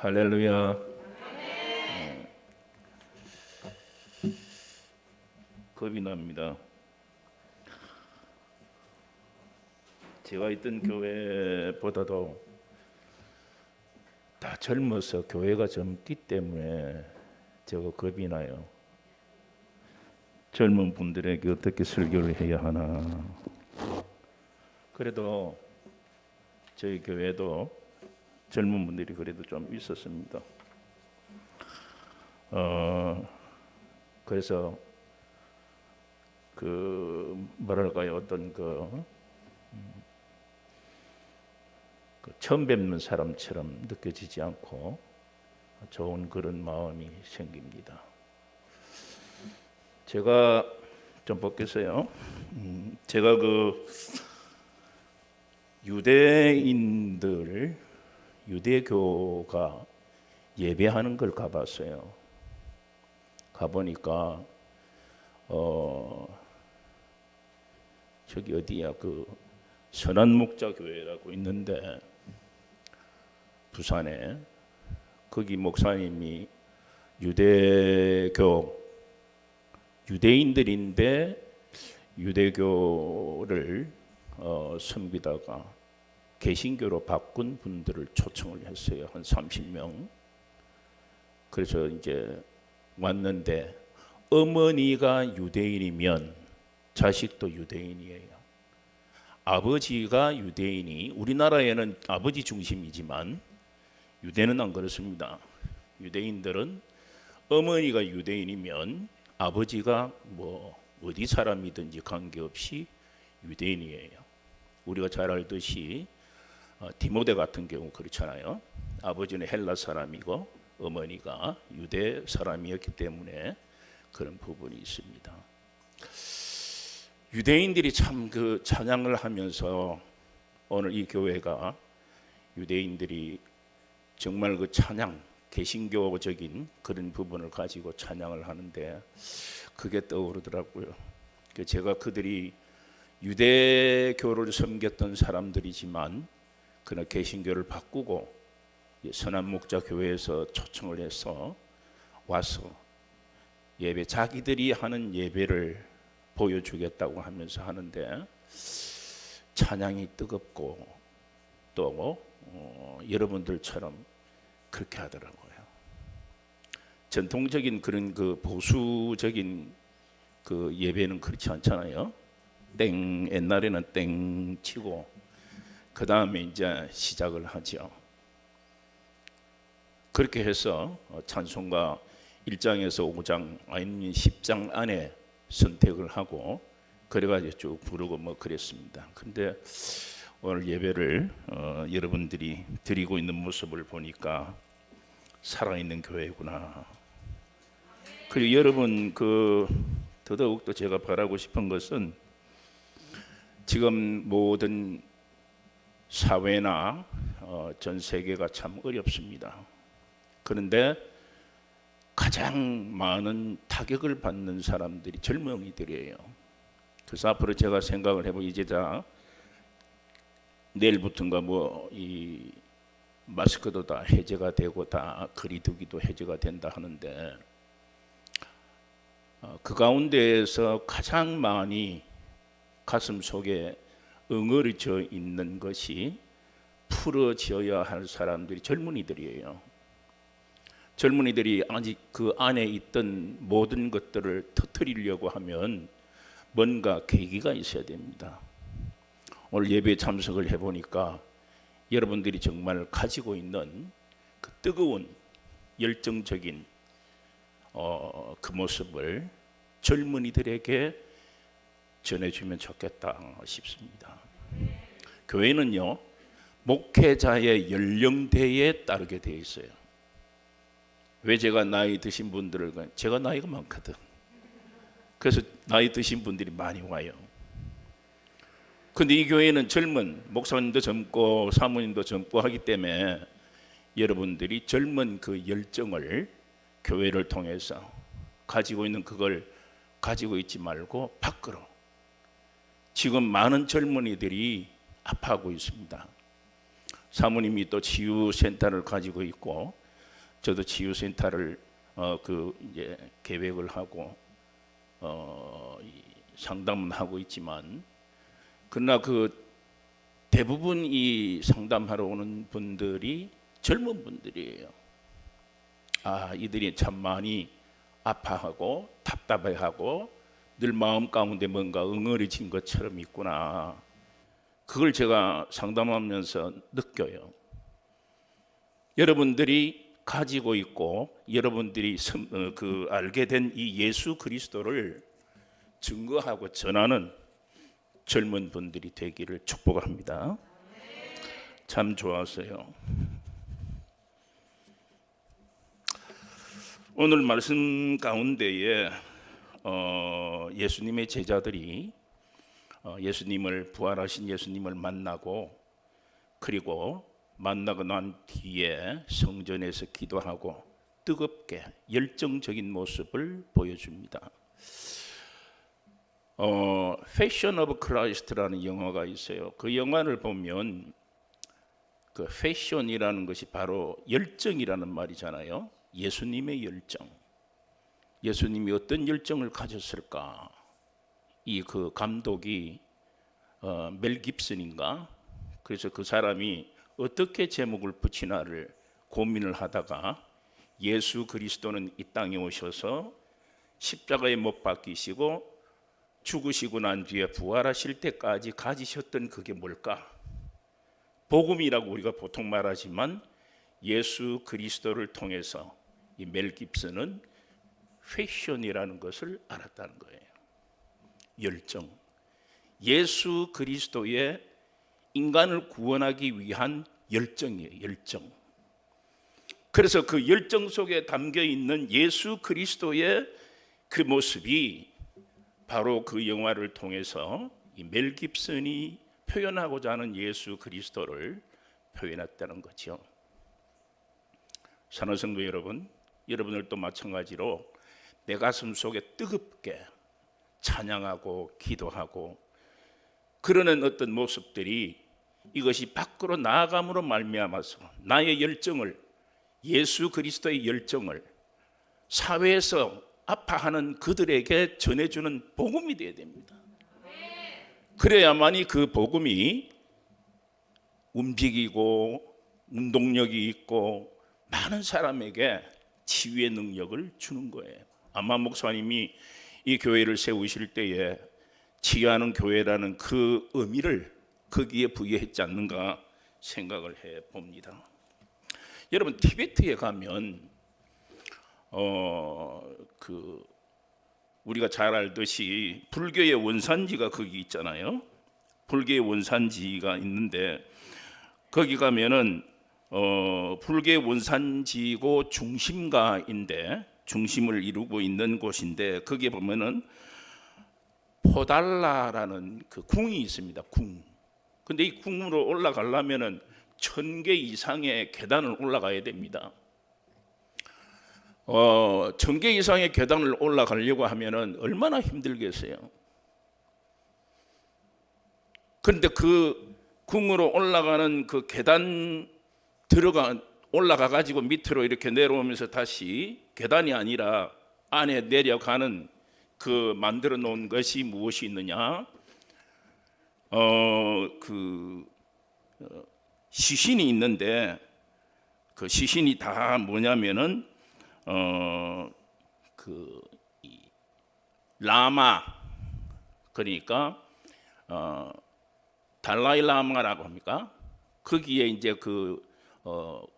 할렐루야. 겁이 납니다. 제가 있던 교회보다도 다 젊어서 교회가 젊기 때문에 제가 겁이 나요. 젊은 분들에게 어떻게 설교를 해야 하나. 그래도 저희 교회도 젊은 분들이 그래도 좀 있었습니다. 그래서 뭐랄까요, 어떤 처음 뵙는 사람처럼 느껴지지 않고 좋은 그런 마음이 생깁니다. 제가 좀 벗겠어요. 제가 유대교가 예배하는 걸 가봤어요. 가보니까 저기 어디야, 선한목자교회라고 있는데 부산에, 거기 목사님이 유대인들인데 유대교를 섬기다가 개신교로 바꾼 분들을 초청을 했어요. 한 30명. 그래서 이제 왔는데, 어머니가 유대인이면 자식도 유대인이에요. 아버지가 유대인이, 우리나라에는 아버지 중심이지만 유대는 안 그렇습니다. 유대인들은 어머니가 유대인이면 아버지가 어디 사람이든지 관계없이 유대인이에요. 우리가 잘 알듯이 디모데 같은 경우 그렇잖아요. 아버지는 헬라 사람이고 어머니가 유대 사람이었기 때문에 그런 부분이 있습니다. 유대인들이 참 찬양을 하면서, 오늘 이 교회가 유대인들이 정말 찬양, 개신교적인 그런 부분을 가지고 찬양을 하는데 그게 떠오르더라고요. 제가 그들이 유대교를 섬겼던 사람들이지만 그러나 개신교를 바꾸고 선한목자교회에서 초청을 해서 와서 자기들이 하는 예배를 보여주겠다고 하면서 하는데 찬양이 뜨겁고 또 여러분들처럼 그렇게 하더라고요. 전통적인 그런 보수적인 예배는 그렇지 않잖아요. 옛날에는 땡 치고 그 다음에 이제 시작을 하죠. 그렇게 해서 찬송가 1장에서 5장 아니면 10장 안에 선택을 하고 그래가지고 쭉 부르고 그랬습니다. 근데 오늘 예배를 여러분들이 드리고 있는 모습을 보니까 살아있는 교회구나. 그리고 여러분 더더욱 또 제가 바라고 싶은 것은, 지금 모든 사회나 전 세계가 참 어렵습니다. 그런데 가장 많은 타격을 받는 사람들이 젊은이들이에요. 그래서 앞으로 제가 생각을 해보면, 이제 다 내일부터인가 이 마스크도 다 해제가 되고 다 거리두기도 해제가 된다 하는데, 그 가운데에서 가장 많이 가슴 속에 응어리져 있는 것이 풀어져야 할 사람들이 젊은이들이에요. 젊은이들이 아직 그 안에 있던 모든 것들을 터뜨리려고 하면 뭔가 계기가 있어야 됩니다. 오늘 예배에 참석을 해보니까 여러분들이 정말 가지고 있는 그 뜨거운 열정적인 그 모습을 젊은이들에게 전해주면 좋겠다 싶습니다. 교회는요, 목회자의 연령대에 따르게 되어 있어요. 왜 제가 나이 드신 분들을, 제가 나이가 많거든. 그래서 나이 드신 분들이 많이 와요. 근데 이 교회는 젊은, 목사님도 젊고 사모님도 젊고 하기 때문에 여러분들이 젊은 그 열정을 교회를 통해서 가지고 있는 그걸 가지고 있지 말고 밖으로. 지금 많은 젊은이들이 아파하고 있습니다. 사모님이 또 치유센터를 가지고 있고 저도 치유센터를 이제 계획을 하고 상담은 하고 있지만, 그러나 대부분 이 상담하러 오는 분들이 젊은 분들이에요. 이들이 참 많이 아파하고 답답해하고 늘 마음 가운데 뭔가 응어리진 것처럼 있구나. 그걸 제가 상담하면서 느껴요. 여러분들이 가지고 있고 여러분들이 알게 된 이 예수 그리스도를 증거하고 전하는 젊은 분들이 되기를 축복합니다. 참 좋았어요. 오늘 말씀 가운데에 예수님의 제자들이 부활하신 예수님을 만나고, 그리고 만나고 난 뒤에 성전에서 기도하고 뜨겁게 열정적인 모습을 보여줍니다. 패션 오브 크라이스트라는 영화가 있어요. 그 영화를 보면 그 패션이라는 것이 바로 열정이라는 말이잖아요. 예수님의 열정. 예수님이 어떤 열정을 가졌을까? 그 감독이 멜 깁슨인가? 그래서 그 사람이 어떻게 제목을 붙이나를 고민을 하다가 예수 그리스도는 이 땅에 오셔서 십자가에 못 박히시고 죽으시고 난 뒤에 부활하실 때까지 가지셨던 그게 뭘까? 복음이라고 우리가 보통 말하지만 예수 그리스도를 통해서 이 멜 깁슨은 패션이라는 것을 알았다는 거예요. 열정. 예수 그리스도의 인간을 구원하기 위한 열정이에요. 열정. 그래서 그 열정 속에 담겨 있는 예수 그리스도의 그 모습이 바로 그 영화를 통해서 이 멜 깁슨이 표현하고자 하는 예수 그리스도를 표현했다는 거죠. 사랑하는 성도 여러분, 여러분들도 마찬가지로 내 가슴 속에 뜨겁게 찬양하고 기도하고 그러는 어떤 모습들이, 이것이 밖으로 나아감으로 말미암아서 나의 열정을, 예수 그리스도의 열정을 사회에서 아파하는 그들에게 전해주는 복음이 되어야 됩니다. 그래야만이 그 복음이 움직이고 운동력이 있고 많은 사람에게 치유의 능력을 주는 거예요. 아마 목사님이 이 교회를 세우실 때에 치유하는 교회라는 그 의미를 거기에 부여했지 않는가 생각을 해 봅니다. 여러분, 티베트에 가면 우리가 잘 알듯이 불교의 원산지가 거기 있잖아요. 불교의 원산지가 있는데 거기 가면은 불교의 원산지고 중심가인데, 중심을 이루고 있는 곳인데, 거기에 보면은 포달라라는 그 궁이 있습니다. 궁. 근데 이 궁으로 올라가려면은 1000개 이상의 계단을 올라가야 됩니다. 1000개 이상의 계단을 올라가려고 하면은 얼마나 힘들겠어요. 그런데 그 궁으로 올라가는 그 계단 올라가 가지고 밑으로 이렇게 내려오면서 다시 계단이 아니라 안에 내려가는 그 만들어 놓은 것이 무엇이 있느냐? 시신이 있는데 그 시신이 다 뭐냐면은 라마, 그러니까 달라이 라마라고 합니까? 거기에 이제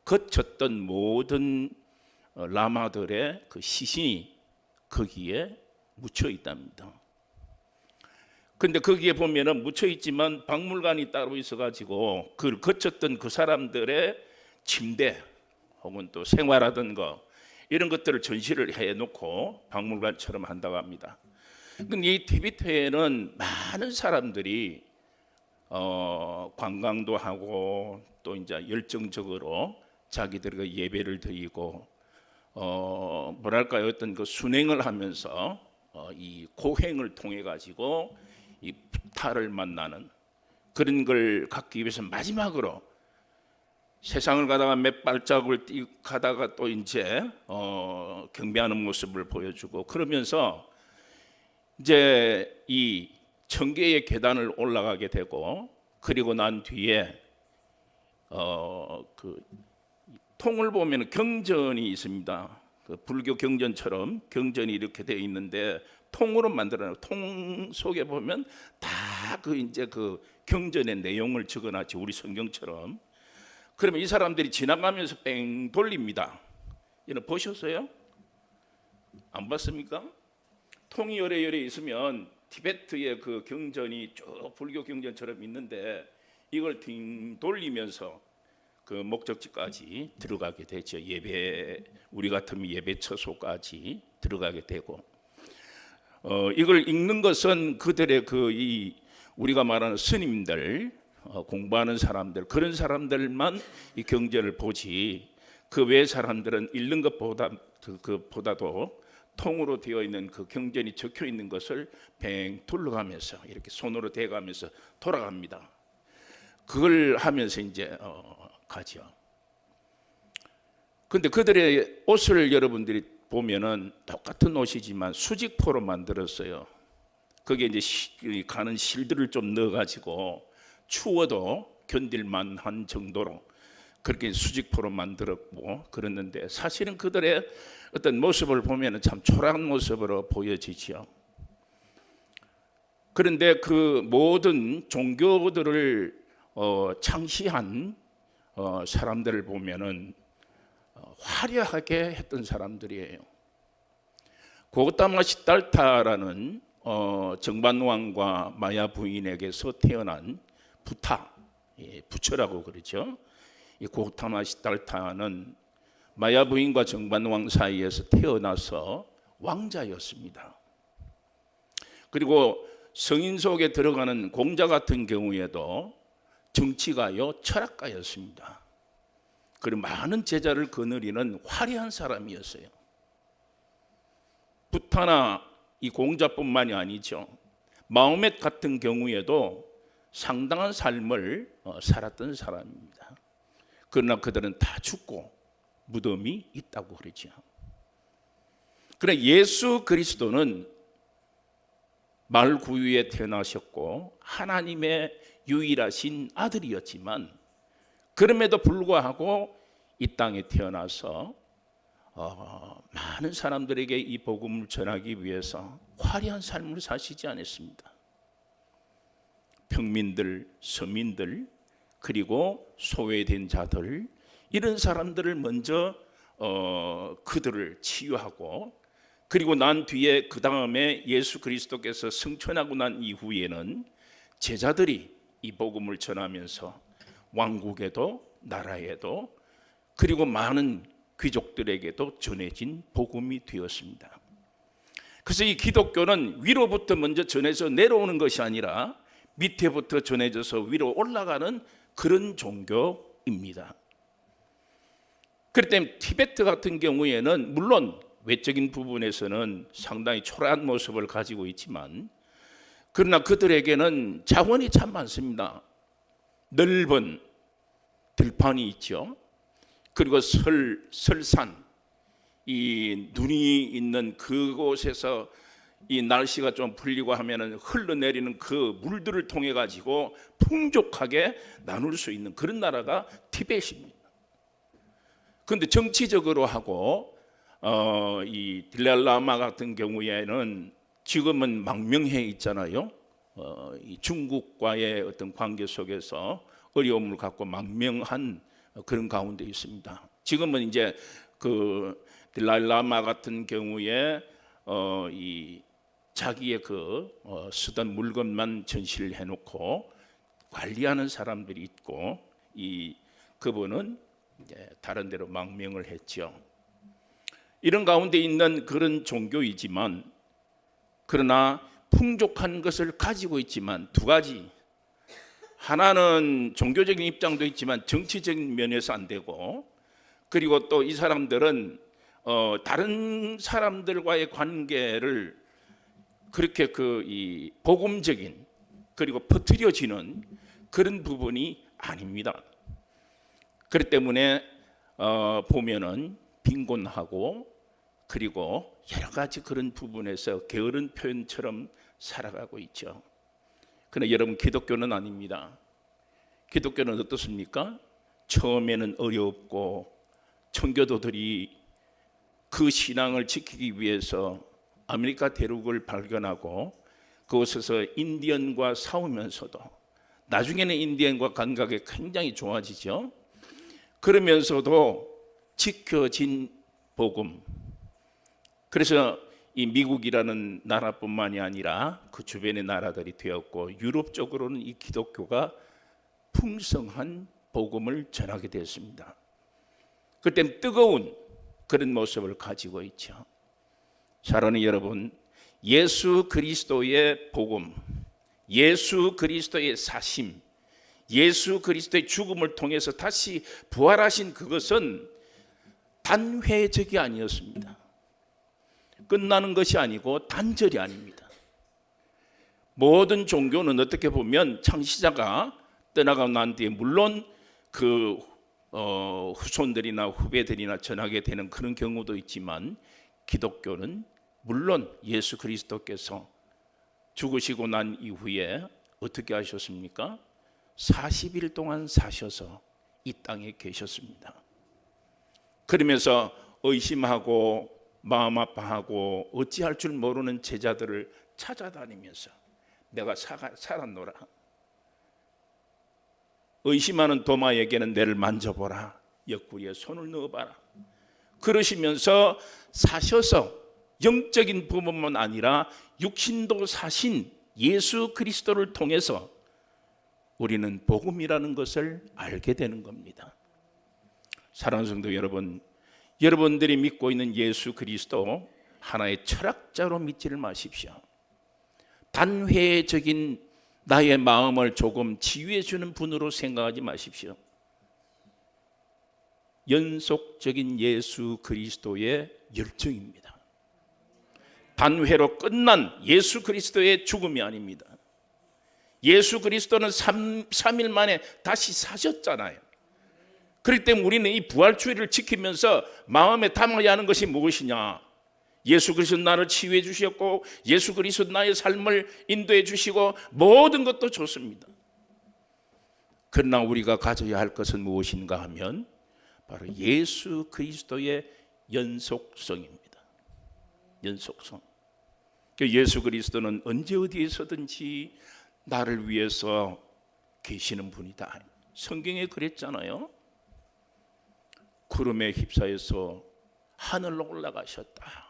거쳤던 모든 라마들의 그 시신이 거기에 묻혀 있답니다. 근데 거기에 보면은 묻혀 있지만 박물관이 따로 있어가지고 그 거쳤던 그 사람들의 침대 혹은 또 생활하던 거 이런 것들을 전시를 해놓고 박물관처럼 한다고 합니다. 근데 이 티베트에는 많은 사람들이 관광도 하고 또 이제 열정적으로 자기들의 예배를 드리고 뭐랄까요, 어떤 그 순행을 하면서 이 고행을 통해 가지고 이 부타를 만나는 그런 걸 갖기 위해서 마지막으로 세상을 가다가 몇 발자국을 가다가 또 이제 경배하는 모습을 보여주고, 그러면서 이제 이 천계의 계단을 올라가게 되고, 그리고 난 뒤에 그 통을 보면 경전이 있습니다. 그 불교 경전처럼 경전이 이렇게 되어 있는데 통으로 만들어요. 통 속에 보면 다 그 이제 그 경전의 내용을 적어놨지, 우리 성경처럼. 그러면 이 사람들이 지나가면서 뺑 돌립니다. 이거 보셨어요? 안 봤습니까? 통이 요래요래 있으면 티베트의 그 경전이 쭉 불교 경전처럼 있는데 이걸 딩 돌리면서 그 목적지까지 들어가게 되죠. 예배, 우리 같으면 예배 처소까지 들어가게 되고, 이걸 읽는 것은 그들의 이 우리가 말하는 스님들, 공부하는 사람들, 그런 사람들만 이 경전을 보지, 그 외 사람들은 읽는 것보다도 통으로 되어 있는 그 경전이 적혀 있는 것을 뱅 둘러가면서 이렇게 손으로 대가면서 돌아갑니다. 그걸 하면서 이제 가죠. 근데 그들의 옷을 여러분들이 보면은 똑같은 옷이지만 수직포로 만들었어요. 거기에 이제 가는 실들을 좀 넣어가지고 추워도 견딜만한 정도로 그렇게 수직포로 만들었고 그랬는데, 사실은 그들의 어떤 모습을 보면은 참 초라한 모습으로 보여지죠. 그런데 그 모든 종교들을 창시한 사람들을 보면은 화려하게 했던 사람들이에요. 고타마 시달타라는 정반왕과 마야 부인에게서 태어난 부타, 부처라고 그러죠. 이 고타마 시달타는 마야 부인과 정반왕 사이에서 태어나서 왕자였습니다. 그리고 성인 속에 들어가는 공자 같은 경우에도 정치가요, 철학가였습니다. 그리고 많은 제자를 거느리는 화려한 사람이었어요. 부타나 이 공자뿐만이 아니죠. 마호멧 같은 경우에도 상당한 삶을 살았던 사람입니다. 그러나 그들은 다 죽고 무덤이 있다고 그러죠. 그러나 예수 그리스도는 말구유에 태어나셨고 하나님의 유일하신 아들이었지만, 그럼에도 불구하고 이 땅에 태어나서 많은 사람들에게 이 복음을 전하기 위해서 화려한 삶을 사시지 않았습니다. 평민들, 서민들, 그리고 소외된 자들, 이런 사람들을 먼저 그들을 치유하고, 그리고 난 뒤에 그 다음에 예수 그리스도께서 승천하고 난 이후에는 제자들이 이 복음을 전하면서 왕국에도 나라에도 그리고 많은 귀족들에게도 전해진 복음이 되었습니다. 그래서 이 기독교는 위로부터 먼저 전해서 내려오는 것이 아니라 밑에부터 전해져서 위로 올라가는 그런 종교입니다. 그렇기 때문에 티베트 같은 경우에는 물론 외적인 부분에서는 상당히 초라한 모습을 가지고 있지만, 그러나 그들에게는 자원이 참 많습니다. 넓은 들판이 있죠. 그리고 설산, 이 눈이 있는 그곳에서 이 날씨가 좀 풀리고 하면은 흘러내리는 그 물들을 통해 가지고 풍족하게 나눌 수 있는 그런 나라가 티벳입니다. 그런데 정치적으로 하고 이 딜랄라마 같은 경우에는 지금은 망명해 있잖아요. 이 중국과의 어떤 관계 속에서 어려움을 갖고 망명한 그런 가운데 있습니다. 지금은 이제 그 딜랄라마 같은 경우에 이 자기의 쓰던 물건만 전시를 해놓고 관리하는 사람들이 있고, 이 그분은 이제 다른 데로 망명을 했죠. 이런 가운데 있는 그런 종교이지만, 그러나 풍족한 것을 가지고 있지만 두 가지, 하나는 종교적인 입장도 있지만 정치적인 면에서 안 되고, 그리고 또 이 사람들은 다른 사람들과의 관계를 그렇게 이 복음적인 그리고 퍼뜨려지는 그런 부분이 아닙니다. 그렇기 때문에 보면은 빈곤하고 그리고 여러 가지 그런 부분에서 게으른 표현처럼 살아가고 있죠. 그러나 여러분, 기독교는 아닙니다. 기독교는 어떻습니까? 처음에는 어렵고 청교도들이 그 신앙을 지키기 위해서 아메리카 대륙을 발견하고 그곳에서 인디언과 싸우면서도 나중에는 인디언과 관계가 굉장히 좋아지죠. 그러면서도 지켜진 복음. 그래서 이 미국이라는 나라뿐만이 아니라 그 주변의 나라들이 되었고 유럽 쪽으로는 이 기독교가 풍성한 복음을 전하게 되었습니다. 그때는 뜨거운 그런 모습을 가지고 있죠. 사랑하는 여러분, 예수 그리스도의 복음, 예수 그리스도의 사심, 예수 그리스도의 죽음을 통해서 다시 부활하신 그것은 단회적이 아니었습니다. 끝나는 것이 아니고 단절이 아닙니다. 모든 종교는 어떻게 보면 창시자가 떠나가고 난 뒤에 물론 그 후손들이나 후배들이나 전하게 되는 그런 경우도 있지만, 기독교는 물론 예수 그리스도께서 죽으시고 난 이후에 어떻게 하셨습니까? 40일 동안 사셔서 이 땅에 계셨습니다. 그러면서 의심하고 마음 아파하고 어찌할 줄 모르는 제자들을 찾아다니면서 내가 살았노라, 의심하는 도마에게는 내를 만져보라, 옆구리에 손을 넣어봐라, 그러시면서 사셔서 영적인 부분만 아니라 육신도 사신 예수 그리스도를 통해서 우리는 복음이라는 것을 알게 되는 겁니다. 사랑하는 성도 여러분, 여러분들이 믿고 있는 예수 그리스도 하나의 철학자로 믿지를 마십시오. 단회적인 나의 마음을 조금 치유해 주는 분으로 생각하지 마십시오. 연속적인 예수 그리스도의 열정입니다. 단회로 끝난 예수 그리스도의 죽음이 아닙니다. 예수 그리스도는 3일 만에 다시 사셨잖아요. 그렇기 때문에 우리는 이 부활주의를 지키면서 마음에 담아야 하는 것이 무엇이냐? 예수 그리스도 나를 치유해 주셨고 예수 그리스도 나의 삶을 인도해 주시고 모든 것도 좋습니다. 그러나 우리가 가져야 할 것은 무엇인가 하면 바로 예수 그리스도의 연속성입니다. 연속성. 예수 그리스도는 언제 어디에서든지 나를 위해서 계시는 분이다. 성경에 그랬잖아요. 구름에 휩싸여서 하늘로 올라가셨다.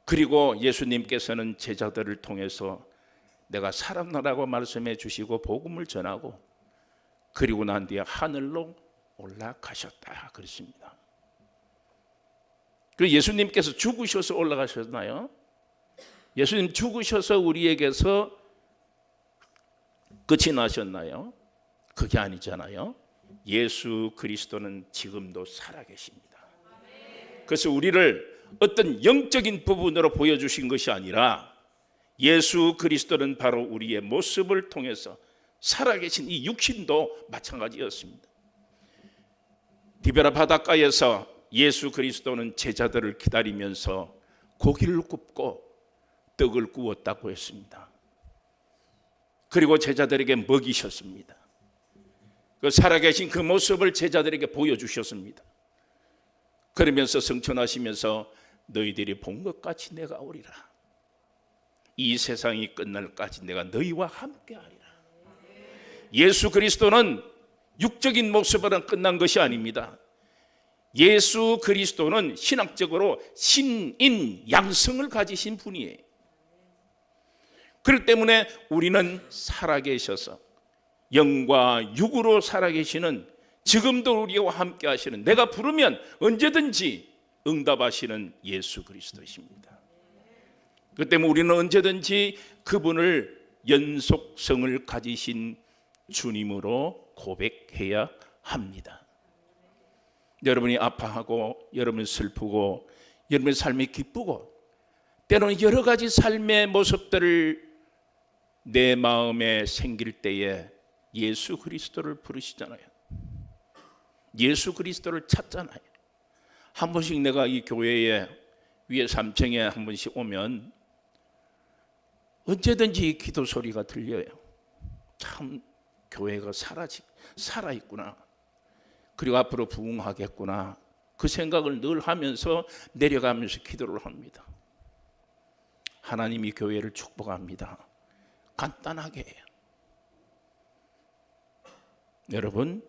그리고 예수님께서는 제자들을 통해서 내가 살았노라고 말씀해 주시고 복음을 전하고 그리고 난 뒤에 하늘로 올라가셨다 그랬습니다. 그리고 예수님께서 죽으셔서 올라가셨나요? 예수님 죽으셔서 우리에게서 끝이 나셨나요? 그게 아니잖아요. 예수 그리스도는 지금도 살아계십니다. 그래서 우리를 어떤 영적인 부분으로 보여주신 것이 아니라 예수 그리스도는 바로 우리의 모습을 통해서 살아계신 이 육신도 마찬가지였습니다. 디베라 바닷가에서 예수 그리스도는 제자들을 기다리면서 고기를 굽고 떡을 구웠다고 했습니다. 그리고 제자들에게 먹이셨습니다. 그 살아계신 그 모습을 제자들에게 보여주셨습니다. 그러면서 성천하시면서 너희들이 본 것 같이 내가 오리라. 이 세상이 끝날까지 내가 너희와 함께하리라. 예수 그리스도는 육적인 모습으로 끝난 것이 아닙니다. 예수 그리스도는 신학적으로 신인 양성을 가지신 분이에요. 그렇기 때문에 우리는 살아계셔서 영과 육으로 살아계시는, 지금도 우리와 함께 하시는, 내가 부르면 언제든지 응답하시는 예수 그리스도이십니다. 그렇기 때문에 우리는 언제든지 그분을 연속성을 가지신 주님으로 고백해야 합니다. 여러분이 아파하고 여러분이 슬프고 여러분의 삶이 기쁘고 때로는 여러 가지 삶의 모습들을 내 마음에 생길 때에 예수 그리스도를 부르시잖아요. 예수 그리스도를 찾잖아요. 한 번씩 내가 이 교회에 위에 3층에 한 번씩 오면 언제든지 이 기도 소리가 들려요. 참 교회가 살아있구나. 그리고 앞으로 부흥하겠구나. 그 생각을 늘 하면서 내려가면서 기도를 합니다. 하나님이 교회를 축복합니다. 간단하게 해요. 여러분,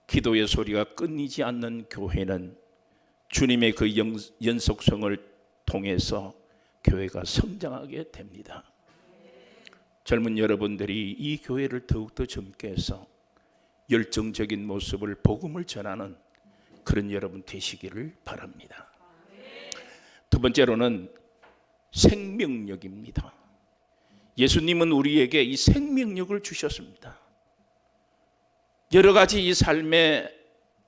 기도의 소리가 끊이지 않는 교회는 주님의 그 연속성을 통해서 교회가 성장하게 됩니다. 젊은 여러분들이 이 교회를 더욱더 젊게 해서 열정적인 모습을 복음을 전하는 그런 여러분 되시기를 바랍니다. 두 번째로는 생명력입니다. 예수님은 우리에게 이 생명력을 주셨습니다. 여러 가지 이 삶의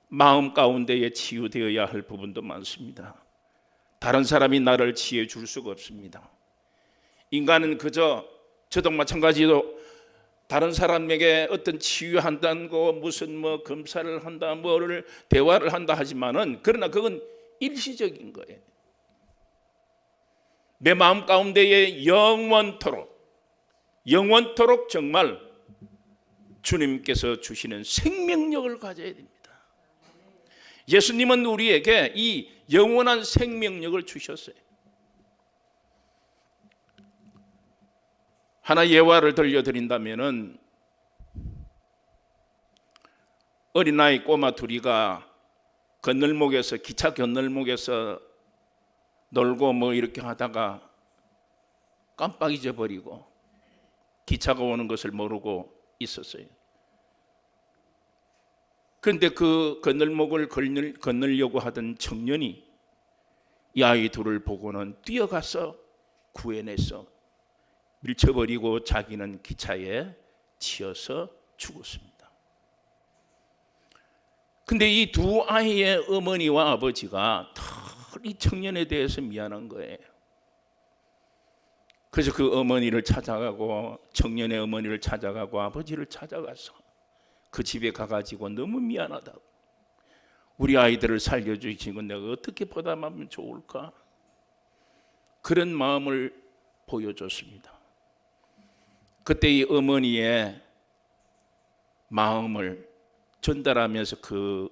마음 가운데에 치유되어야 할 부분도 많습니다. 다른 사람이 나를 치유해 줄 수가 없습니다. 인간은 저도 마찬가지로 다른 사람에게 어떤 치유한다는 거 무슨 검사를 한다 뭐를 대화를 한다 하지만은 그러나 그건 일시적인 거예요. 내 마음 가운데에 영원토록 정말 주님께서 주시는 생명력을 가져야 됩니다. 예수님은 우리에게 이 영원한 생명력을 주셨어요. 하나 예화를 들려드린다면은 어린아이 꼬마 둘이가 기차 건널목에서 놀고 이렇게 하다가 깜빡 잊어버리고 기차가 오는 것을 모르고 있었어요. 그런데 그 건널목을 건너려고 하던 청년이 이 아이 둘을 보고는 뛰어가서 구해내서 밀쳐버리고 자기는 기차에 치여서 죽었습니다. 근데 이 두 아이의 어머니와 아버지가 이 청년에 대해서 미안한 거예요. 그래서 그 어머니를 찾아가고 청년의 어머니를 찾아가고 아버지를 찾아가서 그 집에 가가지고 너무 미안하다고, 우리 아이들을 살려주신 건 내가 어떻게 보답하면 좋을까, 그런 마음을 보여줬습니다. 그때 이 어머니의 마음을 전달하면서 그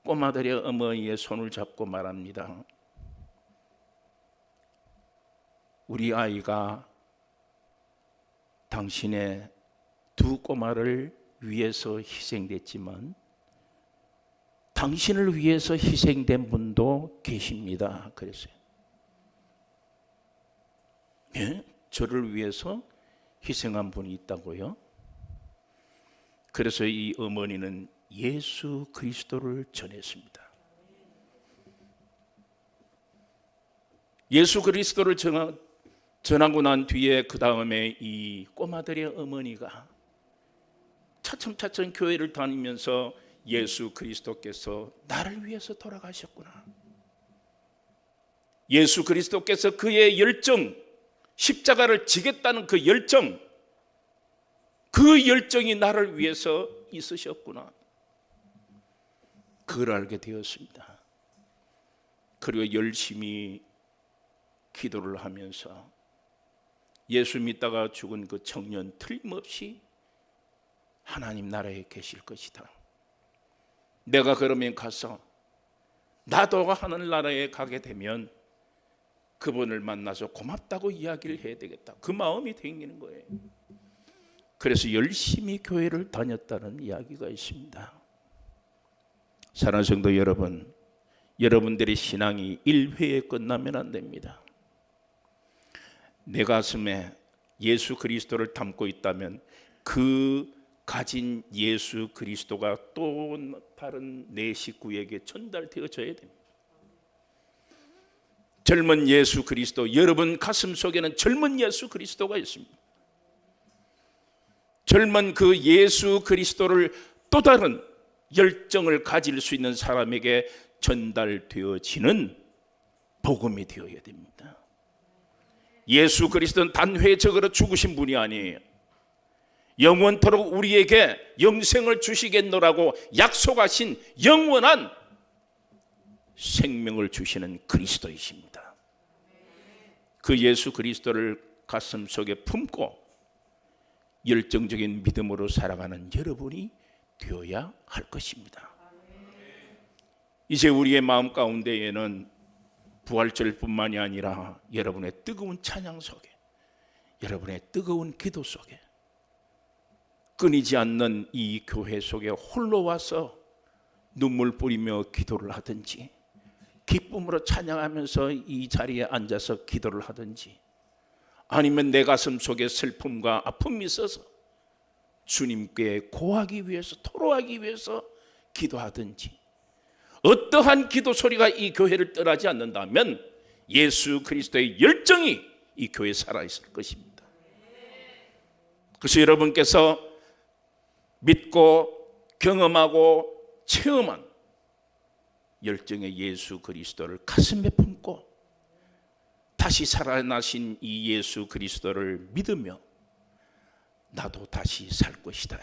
꼬마들의 어머니의 손을 잡고 말합니다. 우리 아이가 당신의 두 꼬마를 위해서 희생됐지만 당신을 위해서 희생된 분도 계십니다. 그랬어요. 예? 저를 위해서 희생한 분이 있다고요? 그래서 이 어머니는 예수 그리스도를 전했습니다. 예수 그리스도를 전하고 난 뒤에 그 다음에 이 꼬마들의 어머니가 차츰차츰 교회를 다니면서 예수 그리스도께서 나를 위해서 돌아가셨구나, 예수 그리스도께서 그의 열정, 십자가를 지겠다는 그 열정이 나를 위해서 있으셨구나, 그걸 알게 되었습니다. 그리고 열심히 기도를 하면서 예수 믿다가 죽은 그 청년 틀림없이 하나님 나라에 계실 것이다, 내가 그러면 가서 나도 하늘나라에 가게 되면 그분을 만나서 고맙다고 이야기를 해야 되겠다, 그 마음이 생기는 거예요. 그래서 열심히 교회를 다녔다는 이야기가 있습니다. 사랑하는 성도 여러분, 여러분들의 신앙이 1회에 끝나면 안 됩니다. 내 가슴에 예수 그리스도를 담고 있다면 그 가진 예수 그리스도가 또 다른 내 식구에게 전달되어져야 됩니다. 젊은 예수 그리스도, 여러분 가슴 속에는 젊은 예수 그리스도가 있습니다. 젊은 그 예수 그리스도를 또 다른 열정을 가질 수 있는 사람에게 전달되어지는 복음이 되어야 됩니다. 예수 그리스도는 단회적으로 죽으신 분이 아니에요. 영원토록 우리에게 영생을 주시겠노라고 약속하신 영원한 생명을 주시는 그리스도이십니다. 그 예수 그리스도를 가슴속에 품고 열정적인 믿음으로 살아가는 여러분이 되어야 할 것입니다. 이제 우리의 마음 가운데에는 부활절뿐만이 아니라 여러분의 뜨거운 찬양 속에, 여러분의 뜨거운 기도 속에, 끊이지 않는 이 교회 속에 홀로 와서 눈물 뿌리며 기도를 하든지, 기쁨으로 찬양하면서 이 자리에 앉아서 기도를 하든지, 아니면 내 가슴 속에 슬픔과 아픔이 있어서 주님께 고하기 위해서, 토로하기 위해서 기도하든지, 어떠한 기도 소리가 이 교회를 떠나지 않는다면 예수 그리스도의 열정이 이 교회에 살아있을 것입니다. 그래서 여러분께서 믿고 경험하고 체험한 열정의 예수 그리스도를 가슴에 품고 다시 살아나신 이 예수 그리스도를 믿으며 나도 다시 살 것이다.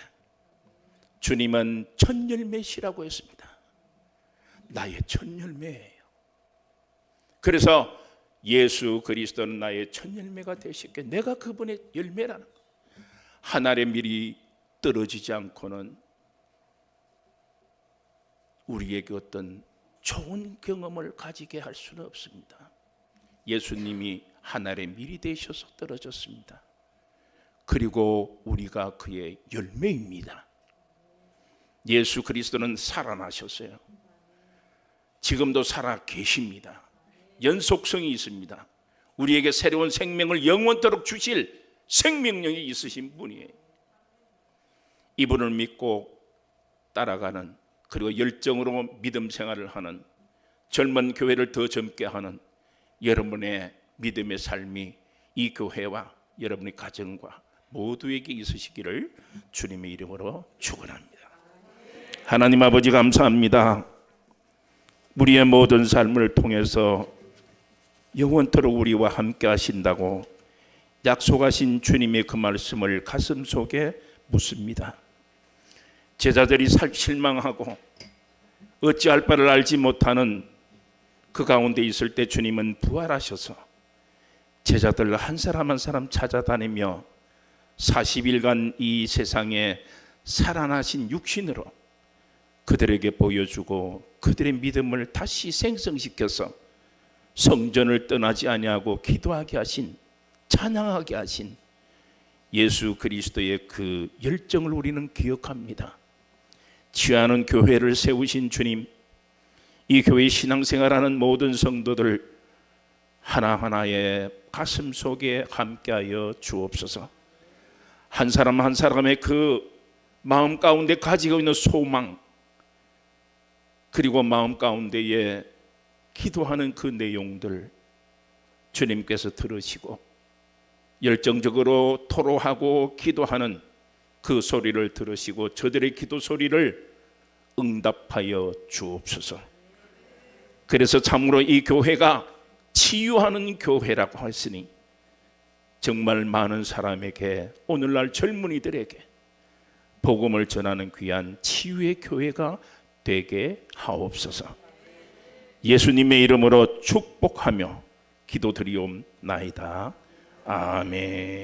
주님은 첫 열매시라고 했습니다. 나의 첫 열매예요. 그래서 예수 그리스도는 나의 첫 열매가 되시게, 내가 그분의 열매라는 것. 한 알의 밀이 떨어지지 않고는 우리에게 어떤 좋은 경험을 가지게 할 수는 없습니다. 예수님이 한 알의 밀이 되셔서 떨어졌습니다. 그리고 우리가 그의 열매입니다. 예수 그리스도는 살아나셨어요. 지금도 살아 계십니다. 연속성이 있습니다. 우리에게 새로운 생명을 영원토록 주실 생명력이 있으신 분이에요. 이분을 믿고 따라가는, 그리고 열정으로 믿음 생활을 하는, 젊은 교회를 더 젊게 하는 여러분의 믿음의 삶이 이 교회와 여러분의 가정과 모두에게 있으시기를 주님의 이름으로 축원합니다. 하나님 아버지 감사합니다. 우리의 모든 삶을 통해서 영원토록 우리와 함께 하신다고 약속하신 주님의 그 말씀을 가슴속에 묻습니다. 제자들이 실망하고 어찌할 바를 알지 못하는 그 가운데 있을 때 주님은 부활하셔서 제자들 한 사람 한 사람 찾아다니며 40일간 이 세상에 살아나신 육신으로 그들에게 보여주고 그들의 믿음을 다시 생성시켜서 성전을 떠나지 아니하고 기도하게 하신, 찬양하게 하신 예수 그리스도의 그 열정을 우리는 기억합니다. 취하는 교회를 세우신 주님, 이 교회 신앙생활하는 모든 성도들 하나하나의 가슴 속에 함께하여 주옵소서. 한 사람 한 사람의 그 마음 가운데 가지고 있는 소망, 그리고 마음 가운데에 기도하는 그 내용들 주님께서 들으시고 열정적으로 토로하고 기도하는 그 소리를 들으시고 저들의 기도 소리를 응답하여 주옵소서. 그래서 참으로 이 교회가 치유하는 교회라고 했으니 정말 많은 사람에게, 오늘날 젊은이들에게 복음을 전하는 귀한 치유의 교회가 되게 하옵소서. 예수님의 이름으로 축복하며 기도드리옵나이다. 아멘.